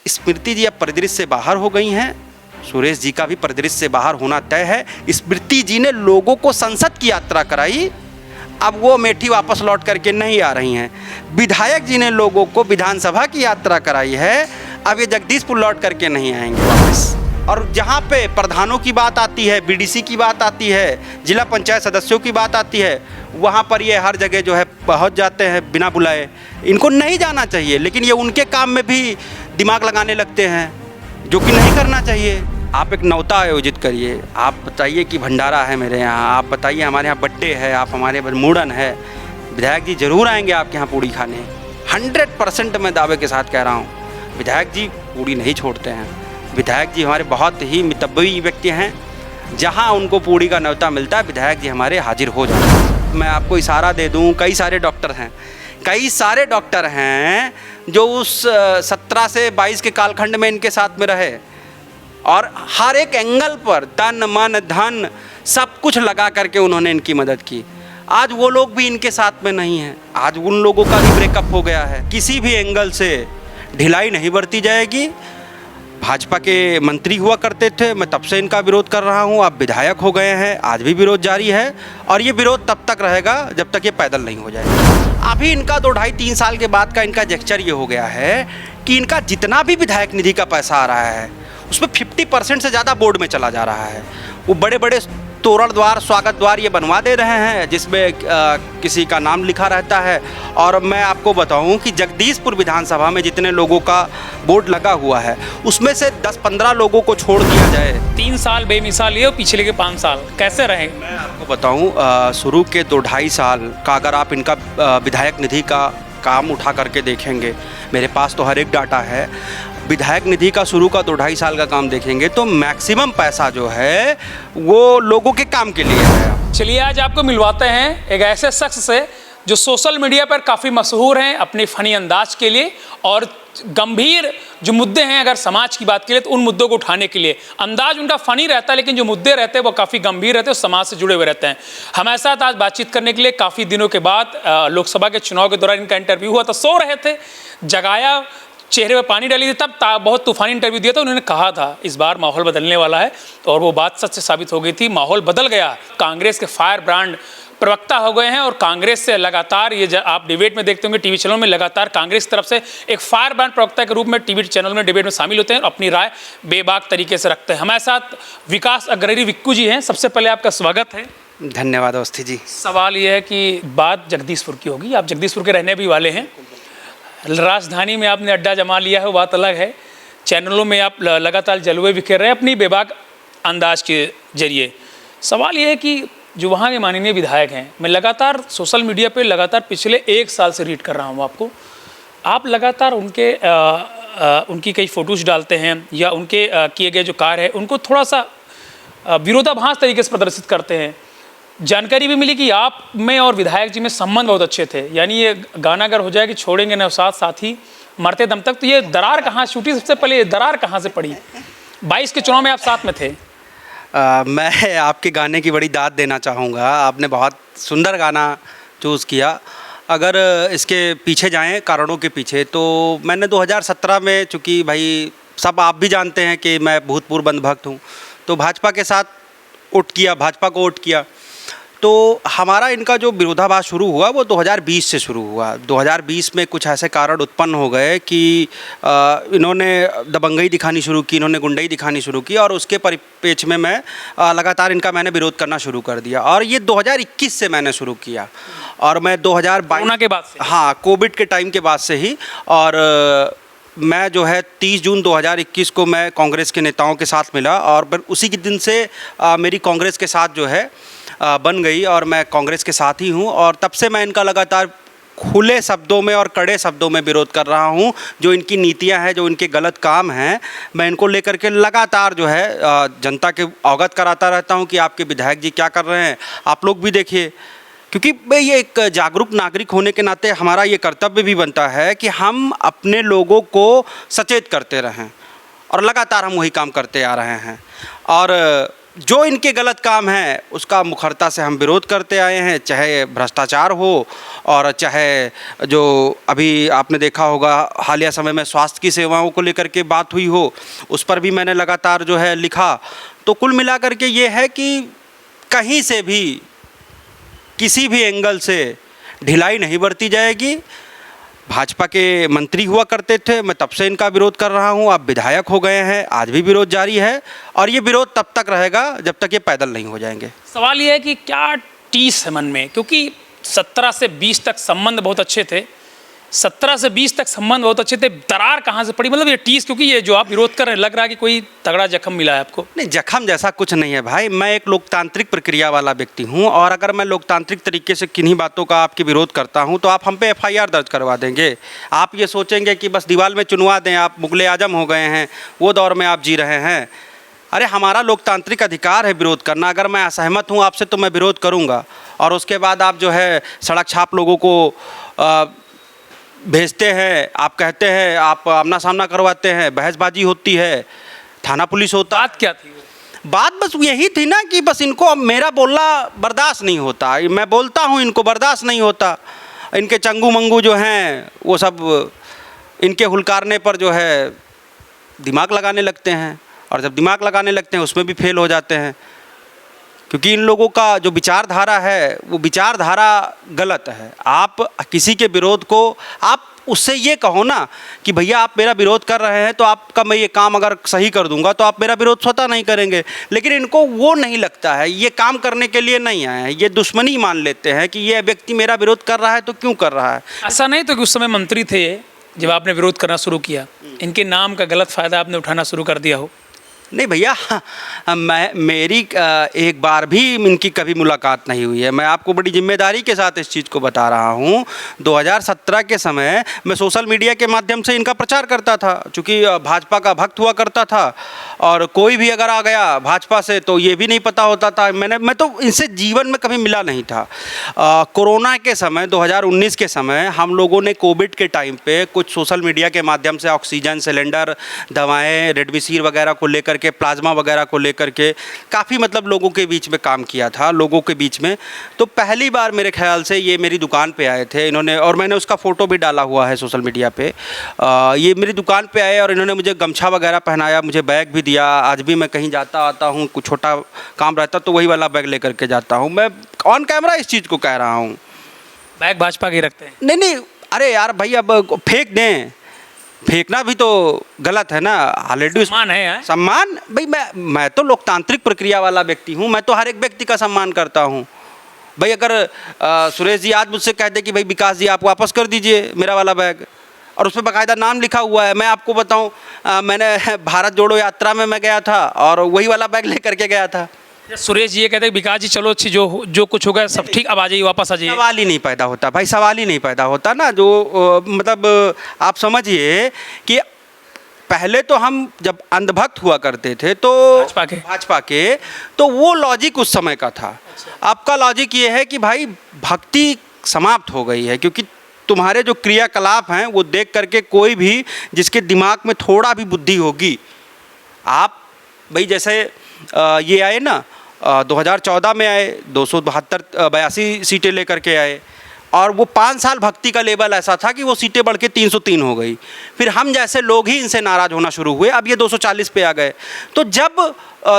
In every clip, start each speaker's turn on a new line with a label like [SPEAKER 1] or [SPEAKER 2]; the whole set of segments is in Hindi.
[SPEAKER 1] स्मृति जी अब परिदृश्य से बाहर हो गई हैं, सुरेश जी का भी परिदृश्य से बाहर होना तय है। स्मृति जी ने लोगों को संसद की यात्रा कराई, अब वो अमेठी वापस लौट करके नहीं आ रही हैं। विधायक जी ने लोगों को विधानसभा की यात्रा कराई है, अब ये जगदीशपुर लौट करके नहीं आएंगे वापस। और जहाँ पे प्रधानों की बात आती है, बीडीसी की बात आती है, जिला पंचायत सदस्यों की बात आती है, वहाँ पर ये हर जगह जो है पहुँच जाते हैं बिना बुलाए। इनको नहीं जाना चाहिए, लेकिन ये उनके काम में भी दिमाग लगाने लगते हैं, जो कि नहीं करना चाहिए। आप एक नौता आयोजित करिए, आप बताइए कि भंडारा है मेरे यहाँ, आप बताइए हमारे यहाँ बर्थडे है, आप हमारे मुंडन है, विधायक जी ज़रूर आएंगे आपके यहाँ पूड़ी खाने। 100% मैं दावे के साथ कह रहा हूँ, विधायक जी पूड़ी नहीं छोड़ते हैं। विधायक जी हमारे बहुत ही मितव्ययी व्यक्ति हैं, जहाँ उनको पूड़ी का न्योता मिलता है विधायक जी हमारे हाजिर हो जाते हैं। मैं आपको इशारा दे दूँ, कई सारे डॉक्टर हैं जो उस 17 से 22 के कालखंड में इनके साथ में रहे और हर एक एंगल पर तन मन धन सब कुछ लगा करके उन्होंने इनकी मदद की। आज वो लोग भी इनके साथ में नहीं हैं, आज उन लोगों का भी ब्रेकअप हो गया है। किसी भी एंगल से ढिलाई नहीं बरती जाएगी। भाजपा के मंत्री हुआ करते थे, मैं तब से इनका विरोध कर रहा हूँ, अब विधायक हो गए हैं, आज भी विरोध जारी है और ये विरोध तब तक रहेगा जब तक ये पैदल नहीं हो जाएगा। अभी इनका 2 ढाई 3 साल के बाद का इनका जेक्चर ये हो गया है कि इनका जितना भी विधायक निधि का पैसा आ रहा है उसमें 50% से ज़्यादा बोर्ड में चला जा रहा है। वो बड़े बड़े तोरण द्वार, स्वागत द्वार ये बनवा दे रहे हैं जिसमें किसी का नाम लिखा रहता है। और मैं आपको बताऊं कि जगदीशपुर विधानसभा में जितने लोगों का बोर्ड लगा हुआ है उसमें से 10-15 लोगों को छोड़ दिया जाए।
[SPEAKER 2] 3 साल बेमिसाल ये और पिछले के 5 साल कैसे रहे?
[SPEAKER 1] मैं आपको बताऊं, शुरू के 2 ढाई साल का अगर आप इनका विधायक निधि का काम उठा करके देखेंगे, मेरे पास तो हर एक डाटा है, विधायक निधि का शुरू का 2 ढाई साल का काम देखेंगे तो मैक्सिमम पैसा जो है वो लोगों के काम के लिए है।
[SPEAKER 2] चलिए आज आपको मिलवाते हैं एक ऐसे शख्स से जो सोशल मीडिया पर काफ़ी मशहूर हैं अपने फ़नी अंदाज के लिए और गंभीर जो मुद्दे हैं अगर समाज की बात करें तो उन मुद्दों को उठाने के लिए। अंदाज उनका फ़नी रहता है लेकिन जो मुद्दे रहते हैं वो काफ़ी गंभीर रहते हैं, समाज से जुड़े हुए रहते हैं। हमारे साथ आज बातचीत करने के लिए काफ़ी दिनों के बाद लोकसभा के चुनाव के दौरान इनका इंटरव्यू हुआ, तो सो रहे थे, जगाया, चेहरे पर पानी डाली थी, तब बहुत तूफानी इंटरव्यू दिया था। उन्होंने कहा था इस बार माहौल बदलने वाला है और वो बात सच से साबित हो गई थी, माहौल बदल गया। कांग्रेस के फायर ब्रांड प्रवक्ता हो गए हैं और कांग्रेस से लगातार ये आप डिबेट में देखते होंगे टीवी चैनल में लगातार कांग्रेस की तरफ से एक फायर ब्रांड प्रवक्ता के रूप में टीवी चैनल में डिबेट में शामिल होते हैं और अपनी राय बेबाक तरीके से रखते हैं। हमारे साथ विकास अग्रणी विक्कू जी हैं, सबसे पहले आपका स्वागत है।
[SPEAKER 1] धन्यवाद अवस्थी जी।
[SPEAKER 2] सवाल ये है कि बात जगदीशपुर की होगी, आप जगदीशपुर के रहने भी वाले हैं, राजधानी में आपने अड्डा जमा लिया है वो बात अलग है, चैनलों में आप लगातार जलवे बिखेर रहे हैं अपनी बेबाक अंदाज के जरिए। सवाल ये है कि जो वहाँ के माननीय विधायक हैं, मैं लगातार सोशल मीडिया पे लगातार पिछले 1 साल से रीड कर रहा हूँ आपको, आप लगातार उनकी कई फ़ोटोज़ डालते हैं या उनके किए गए जो कार्य है उनको थोड़ा सा विरोधाभास तरीके से प्रदर्शित करते हैं। जानकारी भी मिली कि आप में और विधायक जी में संबंध बहुत अच्छे थे, यानी ये गाना अगर हो जाए कि छोड़ेंगे नौसाद साथी मरते दम तक, तो ये दरार कहाँ छूटी? सबसे पहले ये दरार कहाँ से पड़ी? 22 के चुनाव में आप साथ में थे।
[SPEAKER 1] मैं आपके गाने की बड़ी दाद देना चाहूँगा, आपने बहुत सुंदर गाना चूज़ किया। अगर इसके पीछे जाएं, कारणों के पीछे, तो मैंने 2017 में, चूँकि भाई सब आप भी जानते हैं कि मैं भूतपूर्व अंधभक्त हूँ, तो भाजपा के साथ वोट किया, भाजपा को वोट किया। तो हमारा इनका जो विरोधाभास शुरू हुआ वो 2020 से शुरू हुआ। 2020 में कुछ ऐसे कारण उत्पन्न हो गए कि इन्होंने दबंगई दिखानी शुरू की, इन्होंने गुंडई दिखानी शुरू की और उसके परिप्रेक्ष्य में मैं लगातार इनका मैंने विरोध करना शुरू कर दिया। और ये 2021 से मैंने शुरू किया और मैं 2022
[SPEAKER 2] के बाद से,
[SPEAKER 1] हाँ, कोविड के टाइम के बाद से ही। और मैं जो है 30 जून 2021 को मैं कांग्रेस के नेताओं के साथ मिला और फिर उसी के दिन से मेरी कांग्रेस के साथ जो है बन गई और मैं कांग्रेस के साथ ही हूँ। और तब से मैं इनका लगातार खुले शब्दों में और कड़े शब्दों में विरोध कर रहा हूँ। जो इनकी नीतियाँ हैं, जो इनके गलत काम हैं, मैं इनको लेकर के लगातार जो है जनता के अवगत कराता रहता हूँ कि आपके विधायक जी क्या कर रहे हैं, आप लोग भी देखिए। क्योंकि भाई ये एक जागरूक नागरिक होने के नाते हमारा ये कर्तव्य भी बनता है कि हम अपने लोगों को सचेत करते रहें और लगातार हम वही काम करते आ रहे हैं। और जो इनके गलत काम हैं उसका मुखरता से हम विरोध करते आए हैं, चाहे भ्रष्टाचार हो और चाहे जो अभी आपने देखा होगा हालिया समय में स्वास्थ्य की सेवाओं को लेकर के बात हुई हो, उस पर भी मैंने लगातार जो है लिखा। तो कुल मिलाकर के ये है कि कहीं से भी किसी भी एंगल से ढिलाई नहीं बरती जाएगी। भाजपा के मंत्री हुआ करते थे, मैं तब से इनका विरोध कर रहा हूं, आप विधायक हो गए हैं, आज भी विरोध जारी है और ये विरोध तब तक रहेगा जब तक ये पैदल नहीं हो जाएंगे।
[SPEAKER 2] सवाल ये है कि क्या टीस है मन में, क्योंकि 17 से 20 तक संबंध बहुत अच्छे थे, 17 से 20 तक संबंध बहुत अच्छे थे, दरार कहाँ से पड़ी? मतलब ये टीस, क्योंकि ये जो आप विरोध कर रहे हैं लग रहा है कि कोई तगड़ा जख्म मिला है आपको।
[SPEAKER 1] नहीं, जख्म जैसा कुछ नहीं है भाई, मैं एक लोकतांत्रिक प्रक्रिया वाला व्यक्ति हूं और अगर मैं लोकतांत्रिक तरीके से किन्हीं बातों का आपके विरोध करता हूं तो आप हम पे FIR दर्ज करवा देंगे। आप ये सोचेंगे कि बस दीवार में चुनवा दें, आप मुगले आजम हो गए हैं, वो दौर में आप जी रहे हैं। अरे हमारा लोकतांत्रिक अधिकार है विरोध करना, अगर मैं असहमत हूँ आपसे तो मैं विरोध करूँगा और उसके बाद आप जो है सड़क छाप लोगों को भेजते हैं, आप कहते हैं, आप आमना सामना करवाते हैं, बहसबाजी होती है, थाना पुलिस होता।
[SPEAKER 2] बात क्या थी?
[SPEAKER 1] बात बस यही थी ना कि बस इनको अब मेरा बोलना बर्दाश्त नहीं होता, मैं बोलता हूँ इनको बर्दाश्त नहीं होता। इनके चंगू मंगू जो हैं वो सब इनके हुलकारने पर जो है दिमाग लगाने लगते हैं और जब दिमाग लगाने लगते हैं उसमें भी फेल हो जाते हैं, क्योंकि इन लोगों का जो विचारधारा है वो विचारधारा गलत है। आप किसी के विरोध को आप उससे ये कहो ना कि भैया आप मेरा विरोध कर रहे हैं तो आपका मैं ये काम अगर सही कर दूंगा तो आप मेरा विरोध स्वतः नहीं करेंगे, लेकिन इनको वो नहीं लगता है, ये काम करने के लिए नहीं आए हैं, ये दुश्मनी मान लेते हैं कि ये व्यक्ति मेरा विरोध कर रहा है तो क्यों कर रहा है।
[SPEAKER 2] ऐसा नहीं तो कि उस समय मंत्री थे जब आपने विरोध करना शुरू किया, इनके नाम का गलत फ़ायदा आपने उठाना शुरू कर दिया हो?
[SPEAKER 1] नहीं भैया, मेरी एक बार भी इनकी कभी मुलाकात नहीं हुई है। मैं आपको बड़ी जिम्मेदारी के साथ इस चीज़ को बता रहा हूँ। 2017 के समय मैं सोशल मीडिया के माध्यम से इनका प्रचार करता था, चूँकि भाजपा का भक्त हुआ करता था और कोई भी अगर आ गया भाजपा से तो ये भी नहीं पता होता था। मैं तो इनसे जीवन में कभी मिला नहीं था। कोरोना के समय 2019 के समय हम लोगों ने कोविड के टाइम पे कुछ सोशल मीडिया के माध्यम से ऑक्सीजन सिलेंडर, दवाएँ, रेमडेसिविर वगैरह को लेकर के, प्लाज्मा वगैरह को लेकर के काफ़ी मतलब लोगों के बीच में काम किया था, लोगों के बीच में। तो पहली बार मेरे ख्याल से ये मेरी दुकान पे आए थे इन्होंने, और मैंने उसका फ़ोटो भी डाला हुआ है सोशल मीडिया पे। ये मेरी दुकान पे आए और इन्होंने मुझे गमछा वगैरह पहनाया, मुझे बैग भी दिया। आज भी मैं कहीं जाता आता हूँ, कुछ छोटा काम रहता तो वही वाला बैग लेकर के जाता हूँ। मैं ऑन कैमरा इस चीज़ को कह रहा हूँ।
[SPEAKER 2] बैग भाजपा के रखते हैं?
[SPEAKER 1] नहीं, अरे यार भाई अब फेंक दें, फेंकना भी तो गलत है ना। ऑलरेडी
[SPEAKER 2] सम्मान है।
[SPEAKER 1] सम्मान भाई, मैं तो लोकतांत्रिक प्रक्रिया वाला व्यक्ति हूँ, मैं तो हर एक व्यक्ति का सम्मान करता हूँ भाई। अगर सुरेश जी आज मुझसे कह दे कि भाई विकास जी आप वापस कर दीजिए मेरा वाला बैग, और उसमें बाकायदा नाम लिखा हुआ है, मैं आपको बताऊँ मैंने भारत जोड़ो यात्रा में मैं गया था और वही वाला बैग लेकर के गया था।
[SPEAKER 2] सुरेश जी ये कहते हैं विकास जी चलो अच्छी जो कुछ होगा सब ठीक, अब आ जाइए, वापस आ जाइए।
[SPEAKER 1] सवाल ही नहीं पैदा होता भाई, सवाल ही नहीं पैदा होता ना। जो मतलब आप समझिए कि पहले तो हम जब अंधभक्त हुआ करते थे तो भाजपा के तो वो लॉजिक उस समय का था। आपका लॉजिक ये है कि भाई भक्ति समाप्त हो गई है, क्योंकि तुम्हारे जो क्रियाकलाप हैं वो देख करके कोई भी जिसके दिमाग में थोड़ा भी बुद्धि होगी, आप भाई जैसे ये आए ना 2014 में आए, 82 सीटें लेकर के आए और वो 5 साल भक्ति का लेवल ऐसा था कि वो सीटें बढ़ के 303 हो गई। फिर हम जैसे लोग ही इनसे नाराज़ होना शुरू हुए, अब ये 240 पे आ गए। तो जब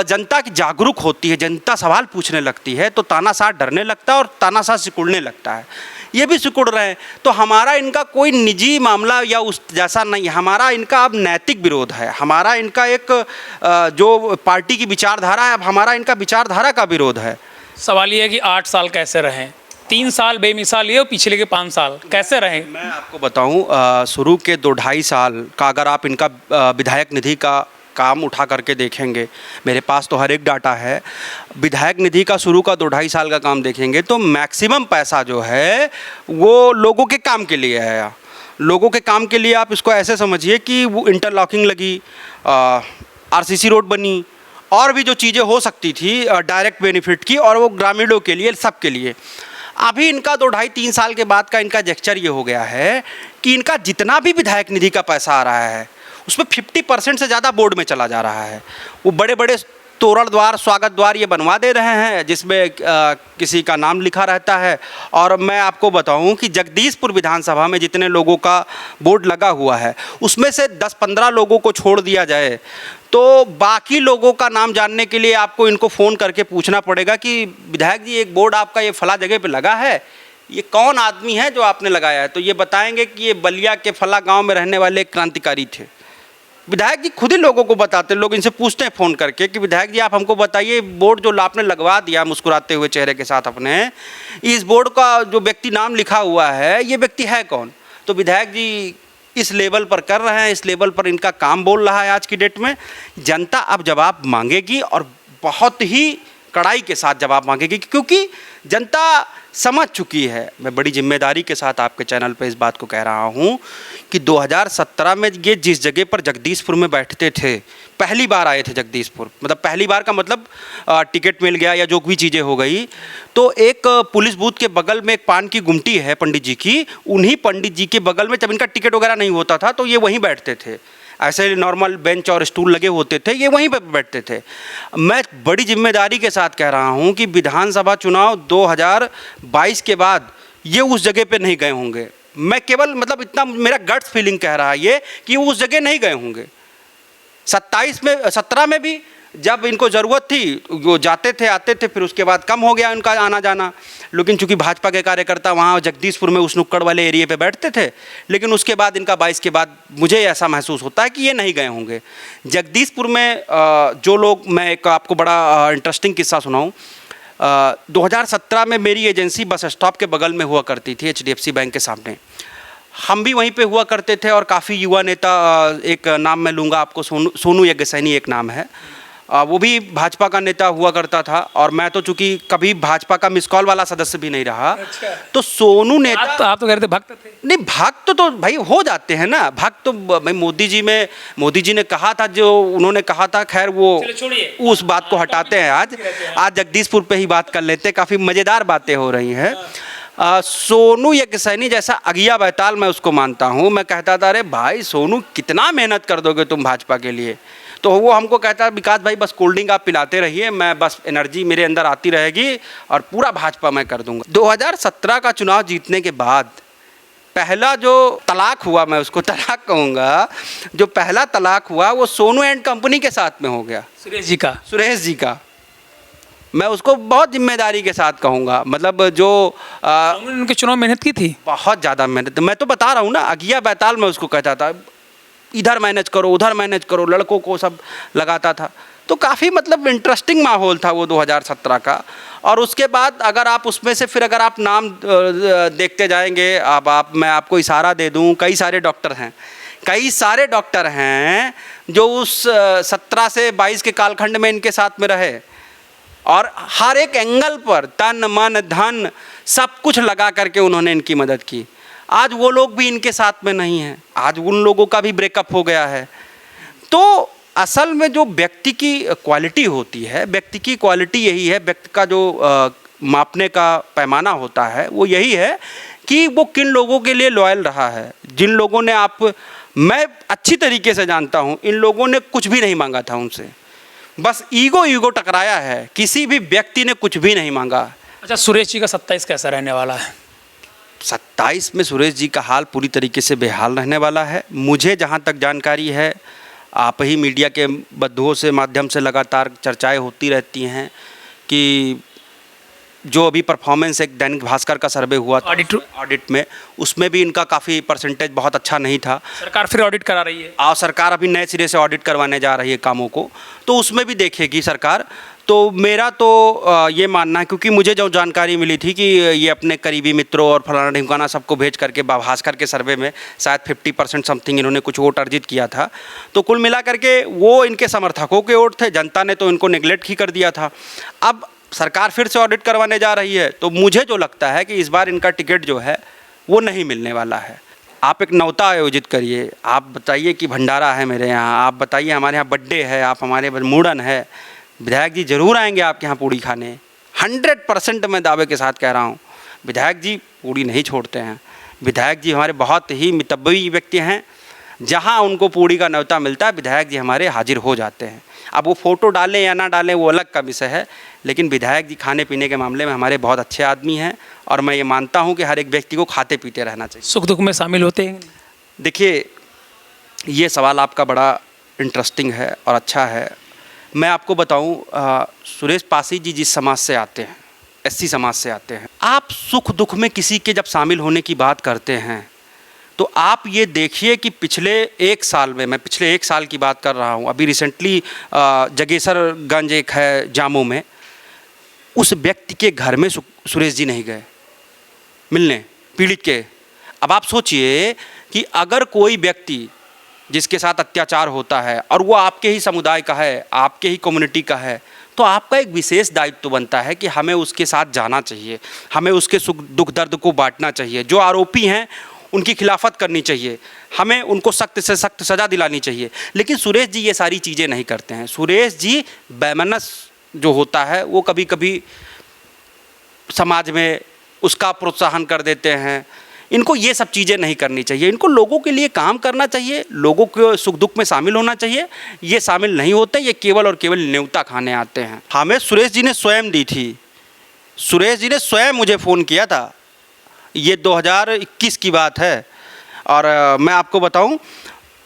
[SPEAKER 1] जनता की जागरूक होती है, जनता सवाल पूछने लगती है तो तानाशाह डरने लगता है और तानाशाह सिकुड़ने लगता है। ये भी सिकुड़ रहे हैं। तो हमारा इनका कोई निजी मामला या उस जैसा नहीं, हमारा इनका अब नैतिक विरोध है। हमारा इनका एक जो पार्टी की विचारधारा है, अब हमारा इनका विचारधारा का विरोध है।
[SPEAKER 2] सवाल ये है कि 8 साल कैसे रहें? 3 साल बेमिसाल ये और पिछले के 5 साल कैसे रहें?
[SPEAKER 1] मैं आपको बताऊं, शुरू के 2-2.5 साल का अगर आप इनका विधायक निधि का काम उठा करके देखेंगे, मेरे पास तो हर एक डाटा है, विधायक निधि का शुरू का 2-2.5 साल का काम देखेंगे तो मैक्सिमम पैसा जो है वो लोगों के काम के लिए है। लोगों के काम के लिए आप इसको ऐसे समझिए कि वो इंटरलॉकिंग लगी, RCC रोड बनी और भी जो चीज़ें हो सकती थी डायरेक्ट बेनिफिट की, और वो ग्रामीणों के लिए, सब के लिए। अभी इनका 2-2.5-3 साल के बाद का इनका जेक्चर ये हो गया है कि इनका जितना भी विधायक निधि का पैसा आ रहा है उसमें 50% से ज़्यादा बोर्ड में चला जा रहा है। वो बड़े बड़े तोरण द्वार, स्वागत द्वार ये बनवा दे रहे हैं जिसमें किसी का नाम लिखा रहता है। और मैं आपको बताऊं कि जगदीशपुर विधानसभा में जितने लोगों का बोर्ड लगा हुआ है उसमें से 10-15 लोगों को छोड़ दिया जाए तो बाकी लोगों का नाम जानने के लिए आपको इनको फ़ोन करके पूछना पड़ेगा कि विधायक जी एक बोर्ड आपका ये फला जगह पे लगा है, ये कौन आदमी है जो आपने लगाया है? तो ये बताएंगे कि ये बलिया के फला गांव में रहने वाले एक क्रांतिकारी थे। विधायक जी खुद ही लोगों को बताते, लोग इनसे पूछते हैं फ़ोन करके कि विधायक जी आप हमको बताइए बोर्ड जो आपने लगवा दिया मुस्कुराते हुए चेहरे के साथ अपने, इस बोर्ड का जो व्यक्ति नाम लिखा हुआ है ये व्यक्ति है कौन? तो विधायक जी इस लेवल पर कर रहे हैं, इस लेवल पर इनका काम बोल रहा है। आज की डेट में जनता अब जवाब मांगेगी और बहुत ही कड़ाई के साथ जवाब मांगेगी, क्योंकि जनता समझ चुकी है। मैं बड़ी जिम्मेदारी के साथ आपके चैनल पे इस बात को कह रहा हूँ कि 2017 में ये जिस जगह पर जगदीशपुर में बैठते थे, पहली बार आए थे जगदीशपुर, मतलब पहली बार का मतलब टिकट मिल गया या जो भी चीज़ें हो गई, तो एक पुलिस बूथ के बगल में एक पान की गुमटी है पंडित जी की, उन्हीं पंडित जी के बगल में जब इनका टिकट वगैरह नहीं होता था तो ये वहीं बैठते थे। ऐसे नॉर्मल बेंच और स्टूल लगे होते थे, ये वहीं पर बैठते थे। मैं बड़ी जिम्मेदारी के साथ कह रहा हूँ कि विधानसभा चुनाव 2022 के बाद ये उस जगह पे नहीं गए होंगे। मैं केवल मतलब इतना मेरा गट्स फीलिंग कह रहा है ये कि वो उस जगह नहीं गए होंगे। 17 में भी जब इनको ज़रूरत थी वो जाते थे आते थे, फिर उसके बाद कम हो गया उनका आना जाना। लेकिन चूंकि भाजपा के कार्यकर्ता वहाँ जगदीशपुर में उस नुक्कड़ वाले एरिया पे बैठते थे, लेकिन उसके बाद इनका 22 के बाद मुझे ऐसा महसूस होता है कि ये नहीं गए होंगे जगदीशपुर में। जो लोग, मैं एक आपको बड़ा इंटरेस्टिंग किस्सा सुनाऊँ। 2017 में मेरी एजेंसी बस स्टॉप के बगल में हुआ करती थी, HDFC बैंक के सामने। हम भी वहीं पे हुआ करते थे और काफ़ी युवा नेता, एक नाम मैं लूँगा आपको, सोनू यज्ञसैनी एक नाम है, वो भी भाजपा का नेता हुआ करता था। और मैं तो चूंकि कभी भाजपा का मिस कॉल वाला सदस्य भी नहीं रहा।
[SPEAKER 2] अच्छा।
[SPEAKER 1] तो सोनू नेता,
[SPEAKER 2] आप तो कह रहे थे भक्त थे।
[SPEAKER 1] नहीं, भक्त तो भाई हो जाते हैं ना, भक्त तो भाई मोदी जी ने कहा था, जो उन्होंने कहा था, खैर वो उस बात को हटाते हैं। आज जगदीशपुर पे ही बात कर लेते हैं, काफ़ी मज़ेदार बातें हो रही हैं। सोनू यज्ञसैनी जैसा अगिया बैताल मैं उसको मानता हूँ। मैं कहता था अरे भाई सोनू कितना मेहनत कर दोगे तुम भाजपा के लिए, तो वो हमको कहता है विकास भाई बस कोल्ड ड्रिंक आप पिलाते रहिए, मैं बस एनर्जी मेरे अंदर आती रहेगी और पूरा भाजपा मैं कर दूंगा। 2017 का चुनाव जीतने के बाद पहला जो तलाक हुआ, मैं उसको तलाक कहूँगा, जो पहला तलाक हुआ वो सोनू एंड कंपनी के साथ में हो गया, सुरेश जी का। मैं उसको बहुत जिम्मेदारी के साथ कहूँगा, मतलब जो
[SPEAKER 2] उनके चुनाव मेहनत की थी,
[SPEAKER 1] बहुत ज़्यादा मेहनत। मैं तो बता रहा हूँ ना, अगिया बैताल मैं उसको कहता था, इधर मैनेज करो उधर मैनेज करो, लड़कों को सब लगाता था। तो काफ़ी मतलब इंटरेस्टिंग माहौल था वो 2017 का। और उसके बाद अगर आप उसमें से फिर अगर आप नाम देखते जाएंगे, अब मैं आपको इशारा दे दूं, कई सारे डॉक्टर हैं जो उस 17 से 22 के कालखंड में इनके साथ में रहे और हर एक एंगल पर तन मन धन सब कुछ लगा करके उन्होंने इनकी मदद की। आज वो लोग भी इनके साथ में नहीं हैं, आज उन लोगों का भी ब्रेकअप हो गया है। तो असल में जो व्यक्ति की क्वालिटी होती है, व्यक्ति की क्वालिटी यही है, व्यक्ति का जो मापने का पैमाना होता है वो यही है कि वो किन लोगों के लिए लॉयल रहा है। जिन लोगों ने मैं अच्छी तरीके से जानता हूँ, इन लोगों ने कुछ भी नहीं मांगा था उनसे, बस ईगो टकराया है, किसी भी व्यक्ति ने कुछ भी नहीं मांगा।
[SPEAKER 2] अच्छा, सुरेश जी का 27 कैसा रहने वाला है?
[SPEAKER 1] 27 में सुरेश जी का हाल पूरी तरीके से बेहाल रहने वाला है। मुझे जहाँ तक जानकारी है, आप ही मीडिया के बंधुओं से माध्यम से लगातार चर्चाएं होती रहती हैं कि जो अभी परफॉर्मेंस एक दैनिक भास्कर का सर्वे हुआ था ऑडिट में, उसमें भी इनका काफ़ी परसेंटेज बहुत अच्छा नहीं था।
[SPEAKER 2] सरकार फिर ऑडिट करा रही है
[SPEAKER 1] और सरकार अभी नए सिरे से ऑडिट करवाने जा रही है कामों को, तो उसमें भी देखेगी सरकार। तो मेरा तो ये मानना है, क्योंकि मुझे जो जानकारी मिली थी कि ये अपने करीबी मित्रों और फलाना ढिमकाना सबको भेज करके भास्कर के सर्वे में शायद 50% समथिंग इन्होंने कुछ वोट अर्जित किया था। तो कुल मिला करके वो इनके समर्थकों के वोट थे, जनता ने तो इनको नेगलेक्ट ही कर दिया था। अब सरकार फिर से ऑडिट करवाने जा रही है, तो मुझे जो लगता है कि इस बार इनका टिकट जो है वो नहीं मिलने वाला है। आप एक न्योता आयोजित करिए, आप बताइए कि भंडारा है मेरे यहाँ, आप बताइए हमारे यहाँ बर्थडे है, आप हमारे मुंडन है, विधायक जी ज़रूर आएंगे आपके यहाँ पूड़ी खाने। 100% मैं दावे के साथ कह रहा हूँ, विधायक जी पूड़ी नहीं छोड़ते हैं। विधायक जी हमारे बहुत ही मितव्वयी व्यक्ति हैं। जहाँ उनको पूड़ी का न्योता मिलता है विधायक जी हमारे हाजिर हो जाते हैं। अब वो फ़ोटो डालें या ना डालें वो अलग का विषय है, लेकिन विधायक जी खाने पीने के मामले में हमारे बहुत अच्छे आदमी हैं और मैं ये मानता हूँ कि हर एक व्यक्ति को खाते पीते रहना चाहिए।
[SPEAKER 2] सुख दुख में शामिल होते हैं?
[SPEAKER 1] देखिए, ये सवाल आपका बड़ा इंटरेस्टिंग है और अच्छा है। मैं आपको बताऊं, सुरेश पासी जी जिस समाज से आते हैं, एससी समाज से आते हैं, आप सुख दुख में किसी के जब शामिल होने की बात करते हैं तो आप ये देखिए कि पिछले 1 साल में, मैं पिछले 1 साल की बात कर रहा हूँ, अभी रिसेंटली जगेसरगंज एक है जामू में, उस व्यक्ति के घर में सुरेश जी नहीं गए मिलने पीड़ित के। अब आप सोचिए कि अगर कोई व्यक्ति जिसके साथ अत्याचार होता है और वो आपके ही समुदाय का है, आपके ही कम्युनिटी का है, तो आपका एक विशेष दायित्व बनता है कि हमें उसके साथ जाना चाहिए, हमें उसके सुख दुख दर्द को बांटना चाहिए। जो आरोपी हैं उनकी खिलाफत करनी चाहिए, हमें उनको सख्त से सख्त सज़ा दिलानी चाहिए। लेकिन सुरेश जी ये सारी चीज़ें नहीं करते हैं। सुरेश जी वैमनस जो होता है वो कभी कभी समाज में उसका प्रोत्साहन कर देते हैं। इनको ये सब चीज़ें नहीं करनी चाहिए, इनको लोगों के लिए काम करना चाहिए, लोगों के सुख दुख में शामिल होना चाहिए। ये शामिल नहीं होते, ये केवल और केवल न्योता खाने आते हैं। हमें सुरेश जी ने स्वयं दी थी, सुरेश जी ने स्वयं मुझे फ़ोन किया था, ये 2021 की बात है। और मैं आपको बताऊं,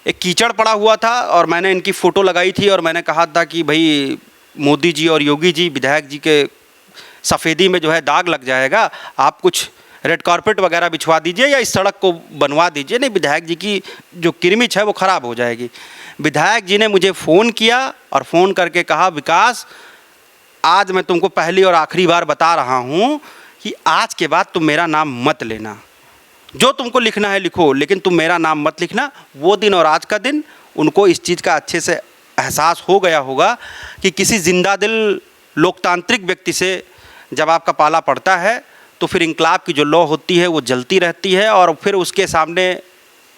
[SPEAKER 1] एक कीचड़ पड़ा हुआ था और मैंने इनकी फ़ोटो लगाई थी और मैंने कहा था कि भाई मोदी जी और योगी जी, विधायक जी के सफ़ेदी में जो है दाग लग जाएगा, आप कुछ रेड कारपेट वगैरह बिछवा दीजिए या इस सड़क को बनवा दीजिए, नहीं विधायक जी की जो किरमिच है वो ख़राब हो जाएगी। विधायक जी ने मुझे फ़ोन किया और फ़ोन करके कहा, विकास आज मैं तुमको पहली और आखिरी बार बता रहा हूँ कि आज के बाद तुम मेरा नाम मत लेना, जो तुमको लिखना है लिखो, लेकिन तुम मेरा नाम मत लिखना। वो दिन और आज का दिन उनको इस चीज़ का अच्छे से एहसास हो गया होगा कि किसी जिंदा दिल लोकतांत्रिक व्यक्ति से जब आपका पाला पड़ता है तो फिर इंकलाब की जो लौ होती है वो जलती रहती है और फिर उसके सामने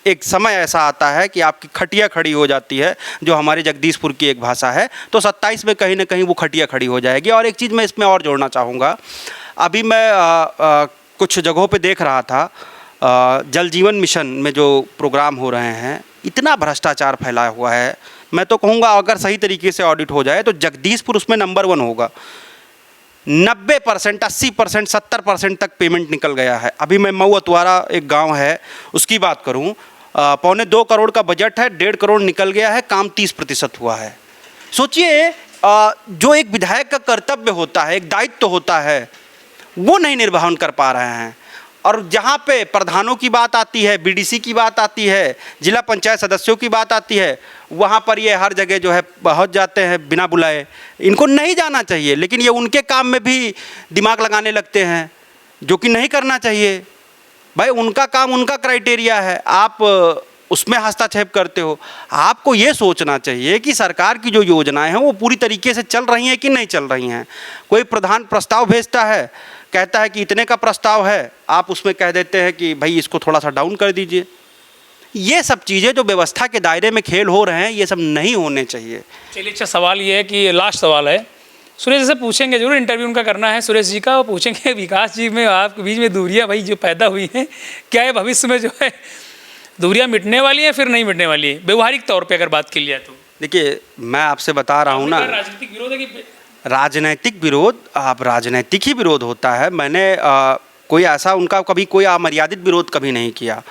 [SPEAKER 1] एक समय ऐसा आता है कि आपकी खटिया खड़ी हो जाती है, जो हमारे जगदीशपुर की एक भाषा है। तो 27 में कहीं ना कहीं वो खटिया खड़ी हो जाएगी। और एक चीज़ मैं इसमें और जोड़ना चाहूँगा, अभी मैं कुछ जगहों पे देख रहा था, जल जीवन मिशन में जो प्रोग्राम हो रहे हैं, इतना भ्रष्टाचार फैला हुआ है। मैं तो कहूँगा अगर सही तरीके से ऑडिट हो जाए तो जगदीशपुर उसमें नंबर 1 होगा। 90%, 80%, 70% तक पेमेंट निकल गया है। अभी मैं मऊ अतवारा एक गांव है उसकी बात करूं, 2.25 करोड़ का बजट है, 1.5 करोड़ निकल गया है, काम 30% हुआ है। सोचिए, जो एक विधायक का कर्तव्य होता है, एक दायित्व होता है, वो नहीं निर्वहन कर पा रहे हैं। और जहाँ पे प्रधानों की बात आती है, बीडीसी की बात आती है, जिला पंचायत सदस्यों की बात आती है, वहाँ पर ये हर जगह जो है पहुँच जाते हैं बिना बुलाए। इनको नहीं जाना चाहिए, लेकिन ये उनके काम में भी दिमाग लगाने लगते हैं, जो कि नहीं करना चाहिए। भाई उनका काम, उनका क्राइटेरिया है, आप उसमें हस्तक्षेप करते हो। आपको ये सोचना चाहिए कि सरकार की जो योजनाएं हैं वो पूरी तरीके से चल रही हैं कि नहीं चल रही हैं। कोई प्रधान प्रस्ताव भेजता है, कहता है कि इतने का प्रस्ताव है, आप उसमें कह देते हैं कि भाई इसको थोड़ा सा डाउन कर दीजिए। ये सब चीज़ें जो व्यवस्था के दायरे में खेल हो रहे हैं, ये सब नहीं होने चाहिए।
[SPEAKER 2] चलिए, अच्छा सवाल ये है कि लास्ट सवाल है, सुरेश जी से पूछेंगे, जरूर इंटरव्यू उनका करना है सुरेश जी का, वो पूछेंगे विकास जी में आपके बीच में दूरियां भाई जो पैदा हुई हैं, क्या ये भविष्य में जो है दूरियां मिटने वाली हैं फिर नहीं मिटने वाली है, व्यवहारिक तौर पे अगर बात की जाए तो?
[SPEAKER 1] देखिए, मैं आपसे बता रहा हूँ ना,
[SPEAKER 2] राजनीतिक विरोध है कि
[SPEAKER 1] राजनैतिक विरोध, आप राजनैतिक ही विरोध होता है। मैंने कोई ऐसा उनका कभी कोई अमर्यादित विरोध कभी नहीं किया।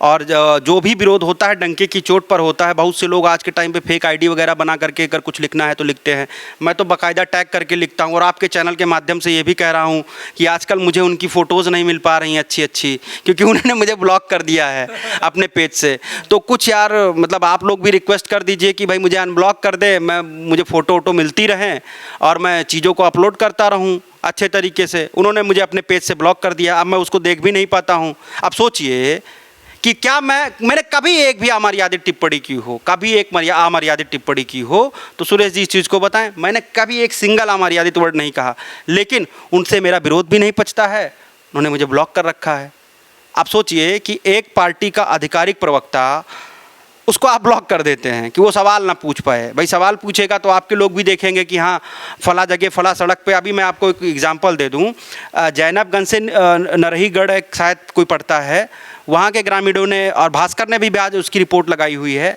[SPEAKER 1] और जो भी विरोध होता है डंके की चोट पर होता है। बहुत से लोग आज के टाइम पे फेक आईडी वगैरह बना करके अगर कुछ लिखना है तो लिखते हैं, मैं तो बाकायदा टैग करके लिखता हूँ। और आपके चैनल के माध्यम से ये भी कह रहा हूँ कि आजकल मुझे उनकी फ़ोटोज़ नहीं मिल पा रही हैं अच्छी, क्योंकि उन्होंने मुझे ब्लॉक कर दिया है अपने पेज से। तो कुछ यार मतलब आप लोग भी रिक्वेस्ट कर दीजिए कि भाई मुझे अनब्लॉक कर दे, मुझे फ़ोटो वोटो मिलती रहें और मैं चीज़ों को अपलोड करता रहूँ अच्छे तरीके से। उन्होंने मुझे अपने पेज से ब्लॉक कर दिया, अब मैं उसको देख भी नहीं पाता हूँ। अब सोचिए कि क्या मैंने कभी एक भी अमर्यादित टिप्पणी की हो, कभी एक अमर्यादित टिप्पणी की हो तो सुरेश जी इस चीज़ को बताएं। मैंने कभी एक सिंगल अमर्यादित वर्ड नहीं कहा, लेकिन उनसे मेरा विरोध भी नहीं पचता है, उन्होंने मुझे ब्लॉक कर रखा है। आप सोचिए कि एक पार्टी का आधिकारिक प्रवक्ता उसको आप ब्लॉक कर देते हैं कि वो सवाल ना पूछ पाए। भाई सवाल पूछेगा तो आपके लोग भी देखेंगे कि हाँ फला जगह फला सड़क पे। अभी मैं आपको एक एग्जांपल दे दूँ, जैनबगंज से नरहीगढ़ एक शायद कोई पड़ता है, वहाँ के ग्रामीणों ने और भास्कर ने भी आज उसकी रिपोर्ट लगाई हुई है,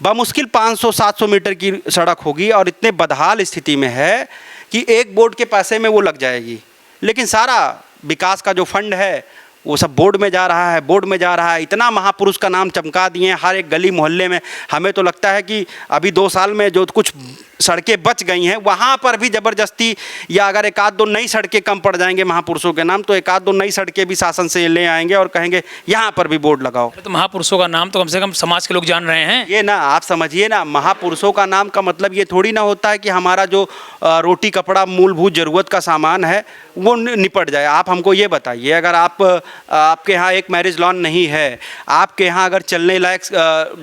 [SPEAKER 1] बमुश्किल 500-700 मीटर की सड़क होगी और इतने बदहाल स्थिति में है कि एक बोर्ड के पैसे में वो लग जाएगी, लेकिन सारा विकास का जो फंड है वो सब बोर्ड में जा रहा है, बोर्ड में जा रहा है। इतना महापुरुष का नाम चमका दिए हैं हर एक गली मोहल्ले में। हमें तो लगता है कि अभी 2 साल में जो कुछ सड़कें बच गई हैं वहाँ पर भी ज़बरदस्ती, या अगर एक आध दो नई सड़कें कम पड़ जाएंगे महापुरुषों के नाम, तो एक आध दो नई सड़कें भी शासन से ले आएंगे और कहेंगे यहाँ पर भी बोर्ड लगाओ।
[SPEAKER 2] तो महापुरुषों का नाम तो कम से कम समाज के लोग जान रहे हैं।
[SPEAKER 1] ये ना आप समझिए ना, महापुरुषों का नाम का मतलब ये थोड़ी ना होता है कि हमारा जो रोटी कपड़ा मूलभूत ज़रूरत का सामान है वो निपट जाए। आप हमको ये बताइए, अगर आपके यहाँ एक मैरिज लॉन नहीं है, आपके यहाँ अगर चलने लायक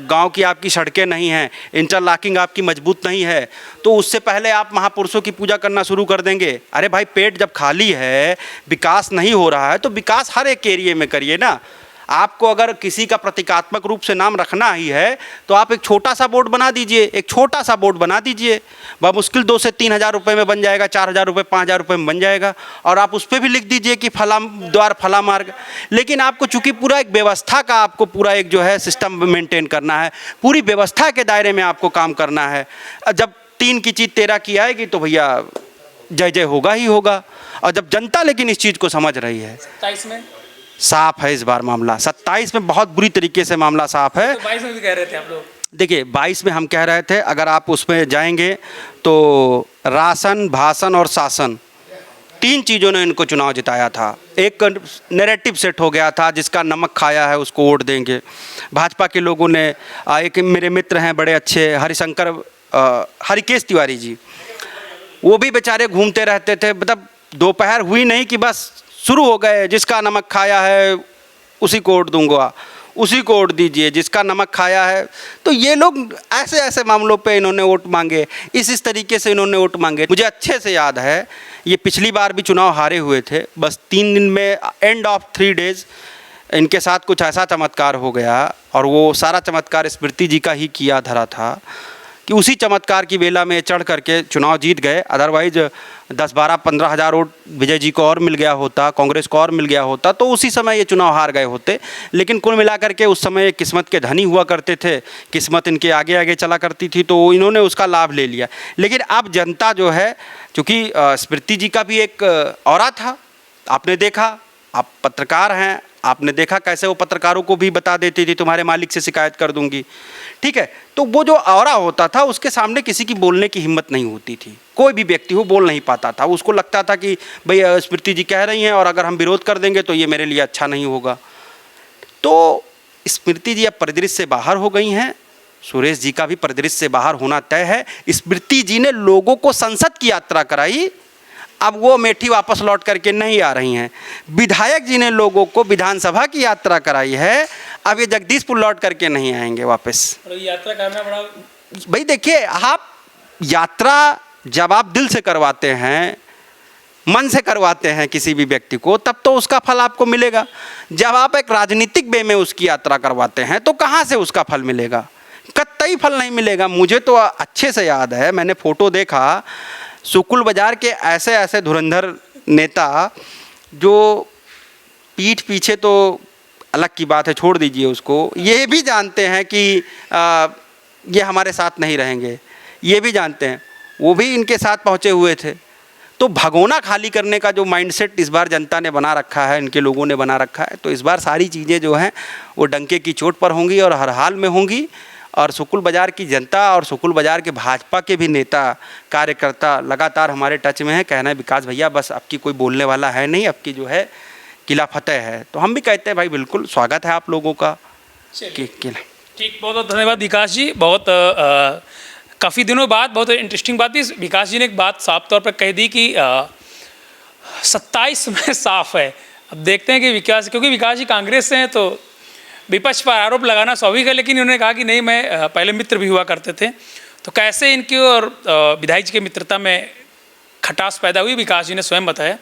[SPEAKER 1] गांव की आपकी सड़कें नहीं हैं, इंटरलॉकिंग आपकी मजबूत नहीं है, तो उससे पहले आप महापुरुषों की पूजा करना शुरू कर देंगे। अरे भाई पेट जब खाली है, विकास नहीं हो रहा है, तो विकास हर एक एरिए में करिए ना। आपको अगर किसी का प्रतीकात्मक रूप से नाम रखना ही है तो आप एक छोटा सा बोर्ड बना दीजिए, एक छोटा सा बोर्ड बना दीजिए, बमुश्किल 2 से 3 हज़ार रुपये में बन जाएगा, 4 हज़ार रुपये 5 हज़ार रुपये में बन जाएगा, और आप उस पर भी लिख दीजिए कि फला द्वार फला मार्ग। लेकिन आपको चूंकि पूरा एक व्यवस्था का आपको पूरा एक जो है सिस्टम मेंटेन करना है, पूरी व्यवस्था के दायरे में आपको काम करना है। जब 3 की चीज़ 13 की आएगी तो भैया जय जय होगा ही होगा। और जब जनता लेकिन इस चीज़ को समझ रही है,
[SPEAKER 2] 27 में
[SPEAKER 1] साफ है इस बार मामला, 27 में बहुत बुरी तरीके से मामला साफ है।
[SPEAKER 2] तो 22 में भी कह रहे थे आप लोग।
[SPEAKER 1] देखिए 22 में हम कह रहे थे, अगर आप उसमें जाएंगे तो राशन, भाषण और शासन, 3 चीज़ों ने इनको चुनाव जिताया था। एक नैरेटिव सेट हो गया था, जिसका नमक खाया है उसको वोट देंगे। भाजपा के लोगों ने, एक मेरे मित्र हैं बड़े अच्छे हरिकेश तिवारी जी, वो भी बेचारे घूमते रहते थे, मतलब दोपहर हुई नहीं कि बस शुरू हो गए, जिसका नमक खाया है उसी को वोट दूंगा, उसी को वोट दीजिए, जिसका नमक खाया है। तो ये लोग ऐसे ऐसे मामलों पे इन्होंने वोट मांगे, इस तरीके से इन्होंने वोट मांगे। मुझे अच्छे से याद है, ये पिछली बार भी चुनाव हारे हुए थे, बस 3 दिन में एंड ऑफ 3 डेज इनके साथ कुछ ऐसा चमत्कार हो गया, और वो सारा चमत्कार स्मृति जी का ही किया धरा था कि उसी चमत्कार की बेला में चढ़ करके चुनाव जीत गए। अदरवाइज 10, 12, 15 हज़ार वोट विजय जी को और मिल गया होता, कांग्रेस को और मिल गया होता, तो उसी समय ये चुनाव हार गए होते। लेकिन कुल मिलाकर के उस समय किस्मत के धनी हुआ करते थे, किस्मत इनके आगे आगे चला करती थी, तो इन्होंने उसका लाभ ले लिया। लेकिन अब जनता जो है, चूँकि स्मृति जी का भी एक ऑरा था, आपने देखा, आप पत्रकार हैं, आपने देखा कैसे वो पत्रकारों को भी बता देती थी तुम्हारे मालिक से शिकायत कर दूंगी, ठीक है। तो वो जो ऑरा होता था, उसके सामने किसी की बोलने की हिम्मत नहीं होती थी, कोई भी व्यक्ति हो बोल नहीं पाता था। उसको लगता था कि भाई स्मृति जी कह रही हैं और अगर हम विरोध कर देंगे तो ये मेरे लिए अच्छा नहीं होगा। तो स्मृति जी अब परिदृश्य से बाहर हो गई हैं, सुरेश जी का भी परिदृश्य से बाहर होना तय है। स्मृति जी ने लोगों को संसद की यात्रा कराई, अब वो अमेठी वापस लौट करके नहीं आ रही हैं। विधायक जी ने लोगों को विधानसभा की यात्रा कराई है, अब ये जगदीशपुर लौट करके नहीं आएंगे वापस।
[SPEAKER 2] यात्रा करना बड़ा,
[SPEAKER 1] भाई देखिए, आप यात्रा जब आप दिल से करवाते हैं, मन से करवाते हैं किसी भी व्यक्ति को, तब तो उसका फल आपको मिलेगा। जब आप एक राजनीतिक वे में उसकी यात्रा करवाते हैं तो कहाँ से उसका फल मिलेगा? कतई फल नहीं मिलेगा। मुझे तो अच्छे से याद है, मैंने फ़ोटो देखा, सुकुल बाजार के ऐसे ऐसे धुरंधर नेता जो पीठ पीछे, तो अलग की बात है, छोड़ दीजिए उसको, ये भी जानते हैं कि ये हमारे साथ नहीं रहेंगे, ये भी जानते हैं, वो भी इनके साथ पहुँचे हुए थे। तो भगोना खाली करने का जो माइंडसेट इस बार जनता ने बना रखा है, इनके लोगों ने बना रखा है, तो इस बार सारी चीज़ें जो हैं वो डंके की चोट पर होंगी और हर हाल में होंगी। और सुकुल बाज़ार की जनता और सुकुल बाज़ार के भाजपा के भी नेता कार्यकर्ता लगातार हमारे टच में हैं। कहना है विकास भैया बस आपकी कोई बोलने वाला है नहीं, आपकी जो है किला फतेह है। तो हम भी कहते हैं भाई बिल्कुल स्वागत है आप लोगों का किला।
[SPEAKER 2] ठीक, बहुत बहुत धन्यवाद विकास जी। बहुत काफ़ी दिनों बाद बहुत इंटरेस्टिंग बात थी। विकास जी ने एक बात साफ तौर पर कह दी कि 27 में साफ है। अब देखते हैं कि विकास, क्योंकि विकास जी कांग्रेस से हैं तो विपक्ष पर आरोप लगाना स्वाभाविक है, लेकिन इन्होंने कहा कि नहीं, मैं पहले मित्र भी हुआ करते थे। तो कैसे इनकी और विधायक जी की मित्रता में खटास पैदा हुई, विकास जी ने स्वयं बताया।